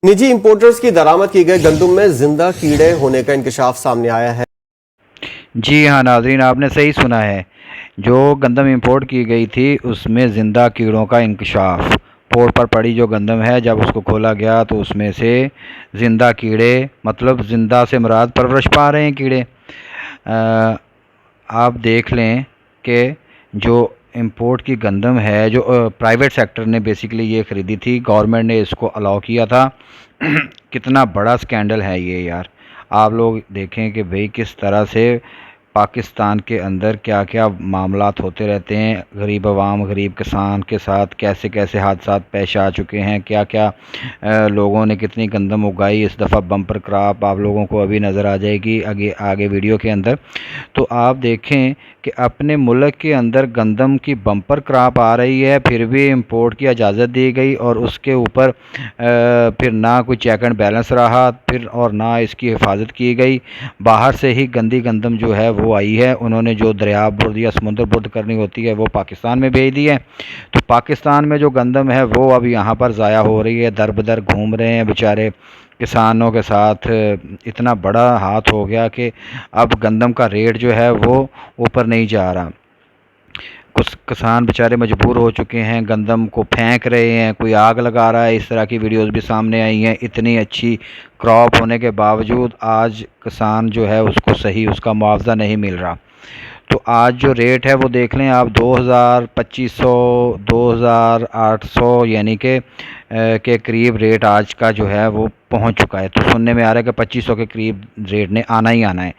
निजी इंपोर्टर्स की दरामद की गई गंदम में जिंदा कीड़े होने का इंकशाफ सामने आया है। जी हाँ नाजरीन, आपने सही सुना है। जो गंदम इंपोर्ट की गई थी उसमें ज़िंदा कीड़ों का इंकशाफ। पोर्ट पर पड़ी जो गंदम है, जब उसको खोला गया तो उसमें से ज़िंदा कीड़े, मतलब ज़िंदा से मुराद परवरिश पा रहे हैं कीड़े। आप देख लें कि जो इंपोर्ट की गंदम है, जो प्राइवेट सेक्टर ने बेसिकली ये ख़रीदी थी, गवर्नमेंट ने इसको अलाउ किया था। कितना बड़ा स्कैंडल है ये यार। आप लोग देखें कि भाई किस तरह से पाकिस्तान के अंदर क्या क्या मामलात होते रहते हैं, गरीब आवाम, गरीब किसान के साथ कैसे कैसे हादसात पेश आ चुके हैं, क्या क्या लोगों ने कितनी गंदम उगाई। इस दफ़ा बम्पर क्रॉप आप लोगों को अभी नज़र आ जाएगी आगे आगे वीडियो के अंदर। तो आप देखें कि अपने मुल्क के अंदर गंदम की बम्पर क्रॉप आ रही है, फिर भी इंपोर्ट की इजाज़त दी गई, और उसके ऊपर फिर ना कोई चेक एंड बैलेंस रहा, फिर और ना इसकी हिफाजत की गई। बाहर से ही गंदी गंदम जो है वो आई है, उन्होंने जो दरिया बुर्द या समुद्र बुर्द करनी होती है वो पाकिस्तान में भेज दी है। तो पाकिस्तान में जो गंदम है वो अब यहाँ पर ज़ाया हो रही है, दर बदर घूम रहे हैं बेचारे किसानों के साथ। इतना बड़ा हाथ हो गया कि अब गंदम का रेट जो है वो ऊपर नहीं जा रहा। कुछ किसान बेचारे मजबूर हो चुके हैं, गंदम को फेंक रहे हैं, कोई आग लगा रहा है। इस तरह की वीडियोस भी सामने आई हैं। इतनी अच्छी क्रॉप होने के बावजूद आज किसान जो है उसको सही उसका मुआवजा नहीं मिल रहा। तो आज जो रेट है वो देख लें आप, 2000, 2500, 2800 यानी के करीब रेट आज का जो है वो पहुंच चुका है। तो सुनने में आ रहा है कि 2500 के करीब रेट ने आना ही आना है।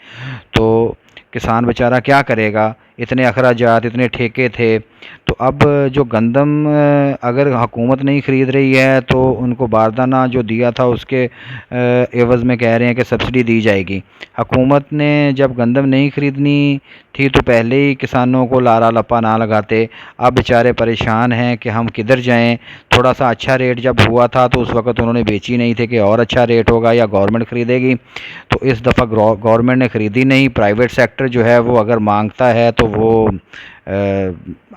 तो किसान बेचारा क्या करेगा, इतने अखराजात, इतने ठेके थे। तो अब जो गंदम अगर हुकूमत नहीं ख़रीद रही है तो उनको बारदाना जो दिया था उसके एवज़ में कह रहे हैं कि सब्सिडी दी जाएगी। हुकूमत ने जब गंदम नहीं ख़रीदनी थी तो पहले ही किसानों को लारा लपा ना लगाते। अब बेचारे परेशान हैं कि हम किधर जाएं। थोड़ा सा अच्छा रेट जब हुआ था तो उस वक़्त उन्होंने बेची नहीं थे कि और अच्छा रेट होगा या गवर्नमेंट ख़रीदेगी। तो इस दफ़ा गवर्नमेंट ने ख़रीदी नहीं। प्राइवेट सेक्टर जो है वो अगर मांगता है तो वो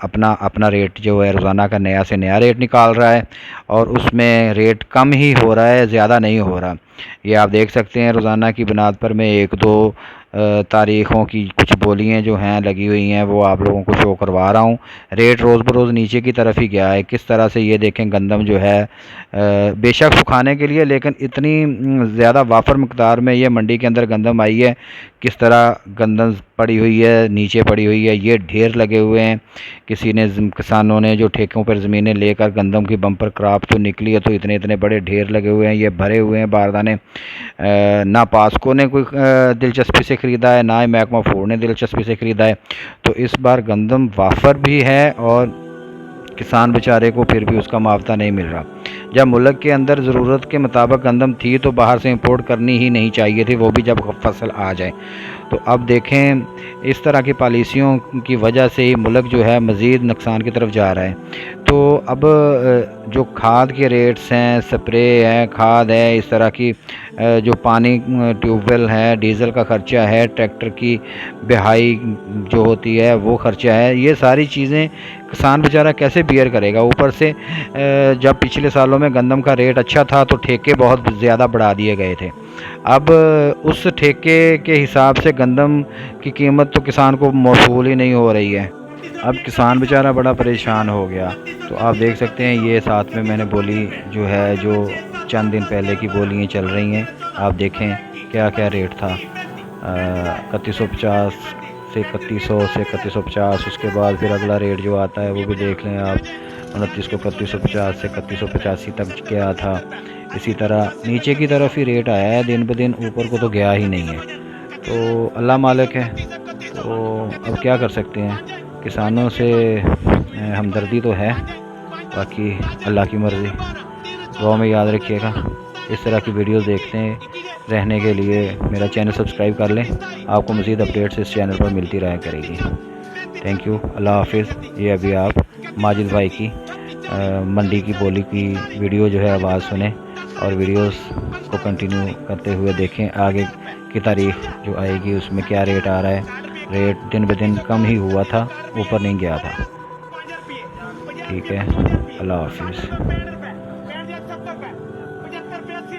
अपना अपना रेट जो है रोज़ाना का नया से नया रेट निकाल रहा है, और उसमें रेट कम ही हो रहा है, ज़्यादा नहीं हो रहा। ये आप देख सकते हैं रोज़ाना की बुनियाद पर मैं एक दो तारीख़ों की कुछ बोलियाँ जो हैं लगी हुई हैं वो आप लोगों को शो करवा रहा हूँ। रेट रोज़ बरोज़ नीचे की तरफ ही गया है। किस तरह से ये देखें गंदम जो है बेशक सुखाने के लिए, लेकिन इतनी ज़्यादा वाफर मकदार में ये मंडी के अंदर गंदम आई है। किस तरह गंदम पड़ी हुई है, नीचे पड़ी हुई है, ये ढेर लगे हुए हैं। किसी ने किसानों ने जो ठेकों पर ज़मीनें लेकर गंदम की बम्पर क्रॉप तो निकली है, तो इतने इतने बड़े ढेर लगे हुए हैं, ये भरे हुए हैं बारदाने। ना पास्को ने कोई दिलचस्पी से ख़रीदा है, ना ही महकमा फूड ने दिलचस्पी से ख़रीदा है। तो इस बार गंदम वाफर भी है और किसान बेचारे को फिर भी उसका मुआवजा नहीं मिल रहा। जब मुल्क के अंदर ज़रूरत के मुताबिक गंदम थी तो बाहर से इंपोर्ट करनी ही नहीं चाहिए थी, वो भी जब फसल आ जाए। तो अब देखें इस तरह की पॉलिसियों की वजह से ही मुल्क जो है मज़ीद नुकसान की तरफ जा रहा है। तो अब जो खाद के रेट्स हैं, स्प्रे है, खाद है, इस तरह की जो पानी, ट्यूबवेल है, डीज़ल का ख़र्चा है, ट्रैक्टर की बिहाई जो होती है वो ख़र्चा है, ये सारी चीज़ें किसान बेचारा कैसे बियर करेगा। ऊपर से जब पिछले सालों में गंदम का रेट अच्छा था तो ठेके बहुत ज़्यादा बढ़ा दिए गए थे। अब उस ठेके के हिसाब से गंदम की कीमत तो किसान को मौसूल ही नहीं हो रही है। अब किसान बेचारा बड़ा परेशान हो गया। तो आप देख सकते हैं ये साथ में मैंने बोली जो है, जो चंद दिन पहले की बोलियाँ चल रही हैं। आप देखें क्या क्या रेट था, 3150 से 3100 से 3150। उसके बाद फिर अगला रेट जो आता है वो भी देख लें आप, 29 को 3150 से 3185 तक गया था। इसी तरह नीचे की तरफ ही रेट आया है, दिन ब दिन ऊपर को तो गया ही नहीं है। तो अल्लाह मालिक है। तो अब क्या कर सकते हैं, किसानों से हमदर्दी तो है, बाकी अल्लाह की मर्ज़ी। दुआ में याद रखिएगा। इस तरह की वीडियोस देखते रहने के लिए मेरा चैनल सब्सक्राइब कर लें। आपको मज़ीद अपडेट्स इस चैनल पर मिलती रहा करेगी। थैंक यू, अल्लाह हाफिज़। ये अभी आप माजिद भाई की मंडी की बोली की वीडियो जो है आवाज़ सुने और वीडियोस को कंटिन्यू करते हुए देखें। आगे की तारीख जो आएगी उसमें क्या रेट आ रहा है। रेट दिन ब दिन कम ही हुआ था, ऊपर नहीं गया था। ठीक है, अल्लाह हाफिज़।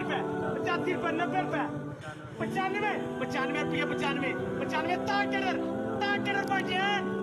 रुपए 90 रुपए 95 रुपये 95 ताक टेलर पहुंचे हैं